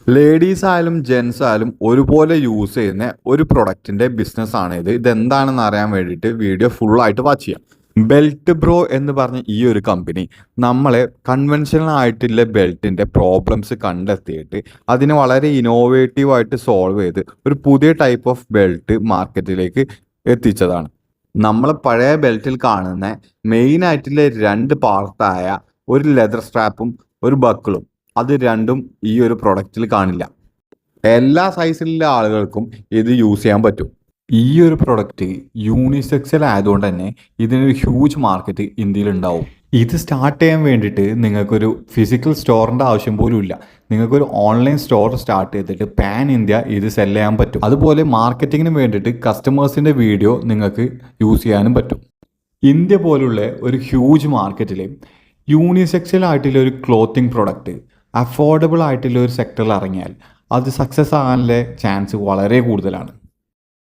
Ladies ആയാലും gents ആയാലും ഒരുപോലെ യൂസ് ചെയ്യുന്ന ഒരു പ്രൊഡക്റ്റിന്റെ ബിസിനസ് ആണ് ഇത്. ഇതെന്താണെന്ന് അറിയാൻ വേണ്ടിയിട്ട് വീഡിയോ ഫുള്ളായിട്ട് വാച്ച് ചെയ്യാം. ബെൽറ്റ് ബ്രോ എന്ന് പറഞ്ഞ ഈ ഒരു കമ്പനി നമ്മളെ കൺവെൻഷനൽ ആയിട്ടുള്ള ബെൽറ്റിന്റെ പ്രോബ്ലംസ് കണ്ടെത്തിയിട്ട് അതിനെ വളരെ ഇന്നോവേറ്റീവായിട്ട് സോൾവ് ചെയ്ത് ഒരു പുതിയ ടൈപ്പ് ഓഫ് ബെൽറ്റ് മാർക്കറ്റിലേക്ക് എത്തിച്ചതാണ്. നമ്മൾ പഴയ ബെൽറ്റിൽ കാണുന്ന മെയിൻ ആയിട്ടുള്ള രണ്ട് പാർട്ടായ ഒരു ലെതർ സ്ട്രാപ്പും ഒരു ബക്കിളും, അത് രണ്ടും ഈ ഒരു പ്രൊഡക്റ്റിൽ കാണില്ല. എല്ലാ സൈസിലുള്ള ആളുകൾക്കും ഇത് യൂസ് ചെയ്യാൻ പറ്റും. ഈ ഒരു പ്രൊഡക്റ്റ് യൂണിസെക്സൽ ആയതുകൊണ്ട് തന്നെ ഇതിനൊരു ഹ്യൂജ് മാർക്കറ്റ് ഇന്ത്യയിൽ ഉണ്ടാവും. ഇത് സ്റ്റാർട്ട് ചെയ്യാൻ വേണ്ടിയിട്ട് നിങ്ങൾക്കൊരു ഫിസിക്കൽ സ്റ്റോറിൻ്റെ ആവശ്യം പോലും ഇല്ല. നിങ്ങൾക്കൊരു ഓൺലൈൻ സ്റ്റോർ സ്റ്റാർട്ട് ചെയ്തിട്ട് പാൻ ഇന്ത്യ ഇത് സെല് ചെയ്യാൻ പറ്റും. അതുപോലെ മാർക്കറ്റിങ്ങിന് വേണ്ടിയിട്ട് കസ്റ്റമേഴ്സിൻ്റെ വീഡിയോ നിങ്ങൾക്ക് യൂസ് ചെയ്യാനും പറ്റും. ഇന്ത്യ പോലുള്ള ഒരു ഹ്യൂജ് മാർക്കറ്റിൽ യൂണിസെക്സൽ ആയിട്ടുള്ള ഒരു ക്ലോത്തിങ് പ്രൊഡക്റ്റ് അഫോർഡബിൾ ആയിട്ടുള്ള ഒരു സെക്ടറിൽ ഇറങ്ങിയാൽ അത് സക്സസ് ആകാനുള്ള ചാൻസ് വളരെ കൂടുതലാണ്.